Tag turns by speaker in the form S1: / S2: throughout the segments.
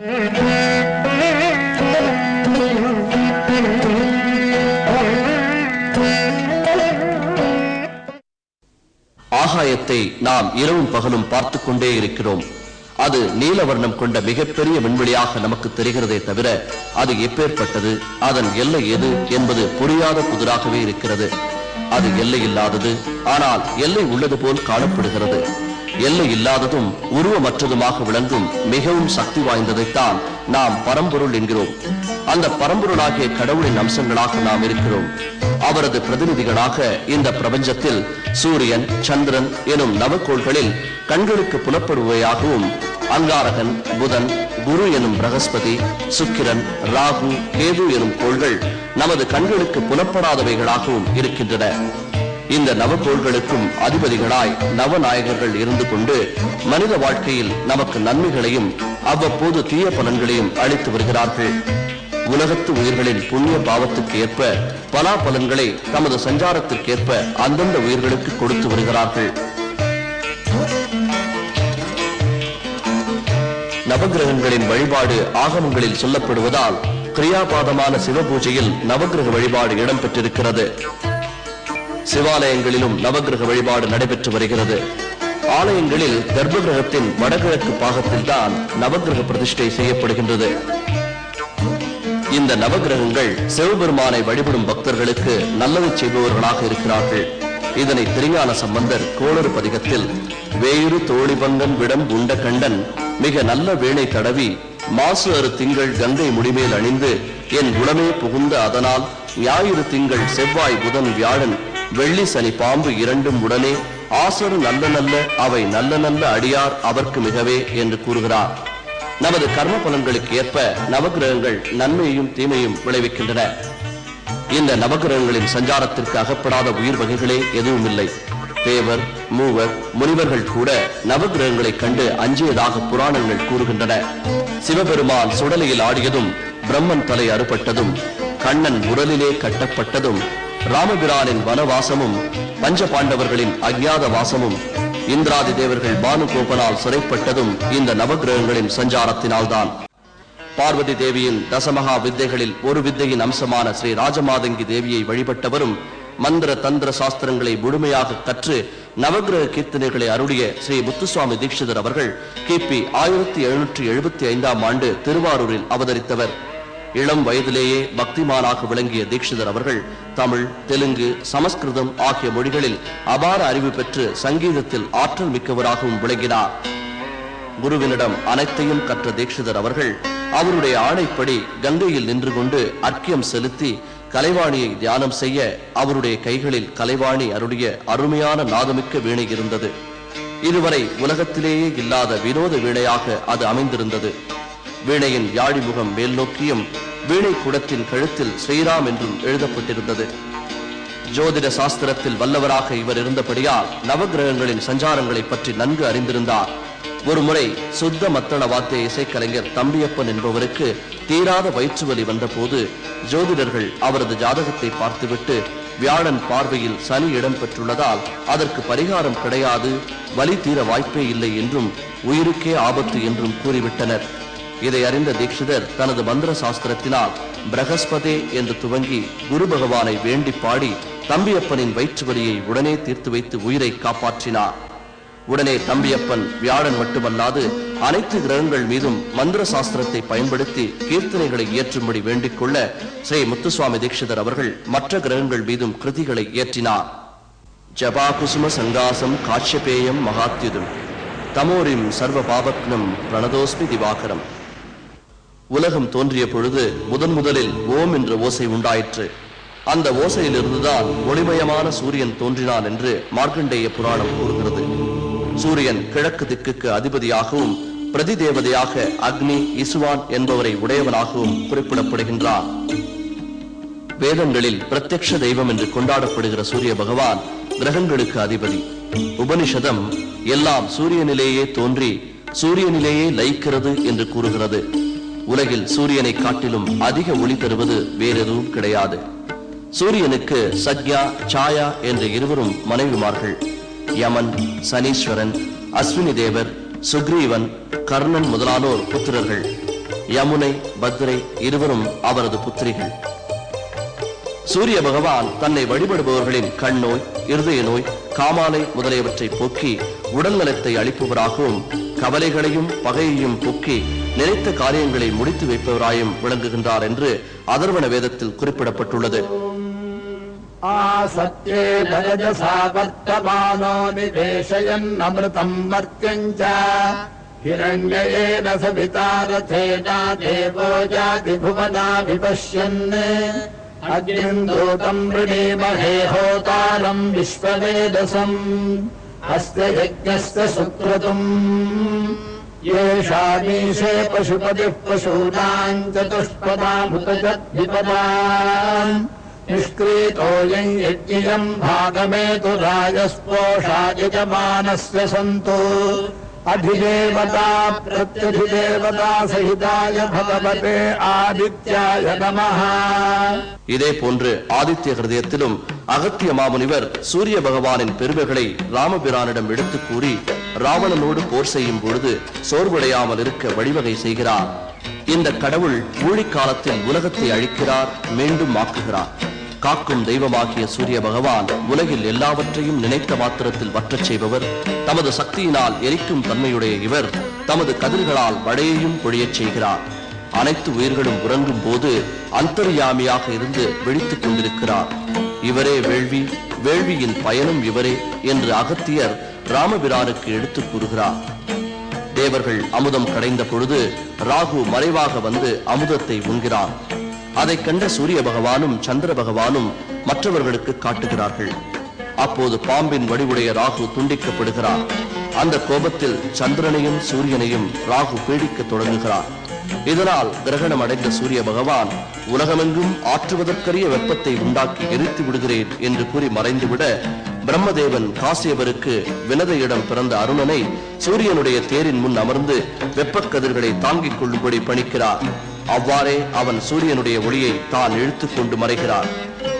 S1: ஆகாயத்தை நாம் இரவும் பகலும் பார்த்து கொண்டே இருக்கிறோம். அது நீலவர்ணம் கொண்ட மிகப்பெரிய விண்வெளியாக நமக்கு தெரிகிறதே தவிர அது எப்பேற்பட்டது, அதன் எல்லை எது என்பது புரியாத புதிராகவே இருக்கிறது. அது எல்லை இல்லாதது, ஆனால் எல்லை உள்ளது போல் காணப்படுகிறது. எல்லை இல்லாததும் உருவமற்றதுமாக விளங்கும் மிகவும் சக்தி வாய்ந்ததைத்தான் நாம் பரம்பொருள் என்கிறோம். அந்த பரம்பொருளாகிய கடவுளின் அம்சங்களாக நாம் இருக்கிறோம். அவரது பிரதிநிதிகளாக இந்த பிரபஞ்சத்தில் சூரியன், சந்திரன் எனும் நவக்கோள்களில் கண்களுக்கு புலப்படுவையாகவும் அங்காரகன், புதன், குரு எனும் பிரகஸ்பதி, சுக்கிரன், ராகு, கேது எனும் கோள்கள் நமது கண்களுக்கு புலப்படாதவைகளாகவும் இருக்கின்றன. இந்த நவக்கோள்களுக்கும் அதிபதிகளாய் நவநாயகர்கள் இருந்து கொண்டு மனித வாழ்க்கையில் நமக்கு நன்மைகளையும் அவ்வப்போது தீய பலன்களையும் அளித்து வருகிறார்கள். உலகத்து உயிர்களின் புண்ணிய பாவத்துக்கு ஏற்ப பலாபலன்களை தமது சஞ்சாரத்திற்கேற்ப அந்தந்த உயிர்களுக்கு கொடுத்து வருகிறார்கள். நவகிரகங்களின் வழிபாடு ஆகமங்களில் சொல்லப்படுவதால் கிரியாபாதமான சிவபூஜையில் நவகிரக வழிபாடு இடம்பெற்றிருக்கிறது. சிவாலயங்களிலும் நவகிரக வழிபாடு நடைபெற்று வருகிறது. ஆலயங்களில் கர்ப்பகிரகத்தின் வடகிழக்கு பாகத்தில் தான் நவகிரக பிரதிஷ்டை செய்யப்படுகின்றது. இந்த நவகிரகங்கள் சிவபெருமானை வழிபடும் பக்தர்களுக்கு நல்லதை செய்பவர்களாக இருக்கிறார்கள். இதனை திருஞான சம்பந்தர் கோளறு பதிகத்தில் வேயுறு தோழிபங்கன் விடம் உண்ட கண்டன் மிக நல்ல வேளை தடவி மாசு அறு திங்கள் கங்கை முடிமேல் அணிந்து என் குணமே புகுந்த அதனால் ஞாயிறு திங்கள் செவ்வாய் புதன் வியாழன் வெள்ளி சனி பாம்பு இரண்டும் உடனே ஆசரு நல்ல நல்ல அவை நல்ல நல்ல அடியார் அவர்க்கு மிகவே என்று கூறுகிறார். நமது கர்ம பலன்களுக்கு ஏற்ப நவகிரகங்கள் நன்மையும் தீமையும் விளைவிக்கின்றன. இந்த நவகிரகங்களின் சஞ்சாரத்திற்கு அகப்படாத உயிர் வகைகளே எதுவும் இல்லை. தேவர், மூவர், முனிவர்கள் கூட நவகிரகங்களை கண்டு அஞ்சியதாக புராணங்கள் கூறுகின்றன. சிவபெருமான் சுடலையில் ஆடியதும், பிரம்மன் தலை அறுபட்டதும், கண்ணன் உரலிலே கட்டப்பட்டதும், ராமபிரானின் வனவாசமும், பஞ்ச பாண்டவர்களின் அஜ்ஞாத வாசமும், இந்திராதி தேவர்கள் பானுகோபனால் சிறைப்பட்டதும் இந்த நவகிரகங்களின் சஞ்சாரத்தினால்தான். பார்வதி தேவியின் தசமகா வித்தைகளில் ஒரு வித்தையின் அம்சமான ஸ்ரீ ராஜமாதங்கி தேவியை வழிபட்டவரும் மந்திர தந்திர சாஸ்திரங்களை முழுமையாக கற்று நவகிரக கீர்த்தனைகளை அருளிய ஸ்ரீ முத்துசுவாமி தீட்சிதர் அவர்கள் கிபி 1775 ஆண்டு திருவாரூரில் அவதரித்தவர். இளம் வயதிலேயே பக்திமானாக விளங்கிய தீட்சிதர் அவர்கள் தமிழ், தெலுங்கு, சமஸ்கிருதம் ஆகிய மொழிகளில் அபார அறிவு பெற்று சங்கீதத்தில் ஆற்றல் மிக்கவராகவும் விளங்கினார். குருவினிடம் அனைத்தையும் கற்ற தீட்சிதர் அவர்கள் அவருடைய ஆணைப்படி கங்கையில் நின்று கொண்டு அர்க்கியம் செலுத்தி கலைவாணியை தியானம் செய்ய அவருடைய கைகளில் கலைவாணி அருளிய அருமையான நாதமிக்க வீணை இருந்தது. இதுவரை உலகத்திலேயே இல்லாத வினோத வீணையாக அது அமைந்திருந்தது. வீணையின் யாழிமுகம் மேல் நோக்கியும் வீணை குடத்தின் கழுத்தில் ஸ்ரீராம் என்றும் எழுதப்பட்டிருந்தது. ஜோதிட சாஸ்திரத்தில் வல்லவராக இவர் இருந்தபடியால் நவகிரகங்களின் சஞ்சாரங்களை பற்றி நன்கு அறிந்திருந்தார். ஒருமுறை சுத்த மத்தள வாத்திய இசைக்கலைஞர் தம்பியப்பன் என்பவருக்கு தீராத வயிற்று வலி வந்தபோது ஜோதிடர்கள் அவரது ஜாதகத்தை பார்த்துவிட்டு வியாழன் பார்வையில் சனி இடம் பெற்றுள்ளதால் அதற்கு பரிகாரம் கிடையாது, வலி தீர வாய்ப்பே இல்லை என்றும் உயிருக்கே ஆபத்து என்றும் கூறிவிட்டனர். இதை அறிந்த தீட்சிதர் தனது மந்திர சாஸ்திரத்தினால் பிரகஸ்பதே என்று துவங்கி குரு பகவானை வேண்டி பாடி தம்பியப்பனின் வயிற்று வலியை உடனே தீர்த்து வைத்து உயிரை காப்பாற்றினார். உடனே தம்பியப்பன் வியாழன் மட்டுமல்லாது அனைத்து கிரகங்கள் மீதும் மந்திர சாஸ்திரத்தை பயன்படுத்தி கீர்த்தனைகளை இயற்றும்படி வேண்டிக் கொள்ள ஸ்ரீ முத்துசுவாமி தீட்சிதர் அவர்கள் மற்ற கிரகங்கள் மீதும் கிருதிகளை இயற்றினார். ஜபா குசும சங்காசம் காட்சபேயம் மகாத்யுதம் தமோரிம் சர்வ பாபக்னம் பிரணதோஸ்மி திவாகரம். உலகம் தோன்றிய பொழுது முதலில் ஓம் என்ற ஓசை உண்டாயிற்று. அந்த ஓசையிலிருந்துதான் ஒளிமயமான சூரியன் தோன்றினான் என்று மார்க்கண்டேய புராணம் கூறுகிறது. சூரியன் கிழக்கு திக்குக்கு அதிபதியாகவும் பிரதி தேவதையாக அக்னி, இசுவான் என்பவரை உடையவனாகவும் குறிப்பிடப்படுகின்றார். வேதங்களில் பிரத்யக்ஷ தெய்வம் என்று கொண்டாடப்படுகிற சூரிய பகவான் கிரகங்களுக்கு அதிபதி. உபனிஷதம் எல்லாம் சூரியனிலேயே தோன்றி சூரியனிலேயே லயிக்கிறது என்று கூறுகிறது. உலகில் சூரியனை காட்டிலும் அதிக ஒளி தருவது வேறெதுவும் கிடையாது. சூரியனுக்கு சக்யா, சாயா என்ற இருவரும் மனைவிமார்கள். யமன், சனீஸ்வரன், அஸ்வினி தேவர், சுக்ரீவன், கர்ணன் முதலானோர் புத்திரர்கள். யமுனை, பத்ரை இருவரும் அவரது புத்திரிகள். சூரிய பகவான் தன்னை வழிபடுபவர்களின் கண் நோய், இருதய நோய், காமாலை முதலியவற்றை போக்கி உடல் நலத்தை அளிப்பவராகவும் கவலைகளையும் பகையையும் போக்கி நினைத்த காரியங்களை முடித்து வைப்பவராயும் விளங்குகின்றார் என்று அதர்வண வேதத்தில் குறிப்பிடப்பட்டுள்ளது.
S2: அக்னிந்தூதம் ரிணீமஹே ஹோதாரம் விஸ்வவேதசம் அஸ்ய யஜ்ஞஸ்ய சுக்ரதும் ஏஷாமீஷே பசுபதிः பசூனாं சதுஷ்பதாமுதஜத்விபதாம் நிஷ்க்ரீதோயம் யஜ்ஞம் பாகமேது ராஜஸ்போஷா யஜமானஸ்ய சந்தோ अधिदेवता प्रत्यधिदेवता सहिताय भगवते आदित्याय नमः.
S1: இதே போன்று ஆதித்ய ஹிருதயத்திலும் அகத்திய மாமுனிவர் சூரிய பகவானின் பெருமைகளை ராமபிரானிடம் எடுத்து கூறி ராவணனோடு போர் செய்யும் பொழுது சோர்வடையாமல் இருக்க வழிவகை செய்கிறார். இந்த கடவுள் ஊழிக்காலத்தில் உலகத்தை அழிக்கிறார், மீண்டும் ஆக்குகிறார். காக்கும் தெய்வமாகிய சூரிய பகவான் உலகில் எல்லாவற்றையும் நினைத்த மாத்திரத்தில் வற்றச் செய்பவர். தமது சக்தியினால் எரிக்கும் தன்மையுடைய இவர் தமது கதிர்களால் மழையையும் பொழியச் செய்கிறார். அனைத்து உயிர்களும் உறங்கும் போது அந்தர்யாமியாக இருந்து விழித்துக் கொண்டிருக்கிறார். இவரே வேள்வி, வேள்வியின் பயனும் இவரே என்று அகத்தியர் ராமபிரானுக்கு எடுத்துக் கூறுகிறார். தேவர்கள் அமுதம் கடைந்த பொழுது ராகு மறைவாக வந்து அமுதத்தை உண்கிறார். அதை கண்ட சூரிய பகவானும் சந்திர பகவானும் மற்றவர்களுக்கு காட்டுகிறார்கள். அப்போது பாம்பின் வடிவுடைய ராகு துண்டிக்கப்படுகிறார். அந்த கோபத்தில் சந்திரனையும் சூரியனையும் ராகு பீடிக்க தொடங்குகிறார். இதனால் கிரகணம் அடைந்த சூரிய பகவான் உலகமெங்கும் ஆற்றுவதற்கரிய வெப்பத்தை உண்டாக்கி எரித்து விடுகிறேன் என்று கூறி மறைந்துவிட, பிரம்மதேவன் காசியபருக்கு வினதையிடம் பிறந்த அருணனை சூரியனுடைய தேரின் முன் அமர்ந்து வெப்பக்கதிர்களை தாங்கிக் கொள்ளும்படி பணிக்கிறார். அவ்வாறே அவன் சூரியனுடைய ஒளியை தான் இழுத்துக் கொண்டு மறைகிறார்.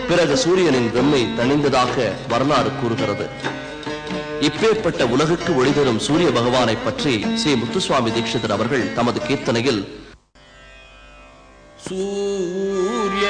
S1: பிறகு சூரியனின் வெம்மை தணிந்ததாக வரலாறு கூறுகிறது. இப்பேற்பட்ட உலகுக்கு ஒளி தரும் சூரிய பகவானை பற்றி ஸ்ரீ முத்துசுவாமி தீட்சிதர் அவர்கள் தமது கீர்த்தனையில்
S2: சூரிய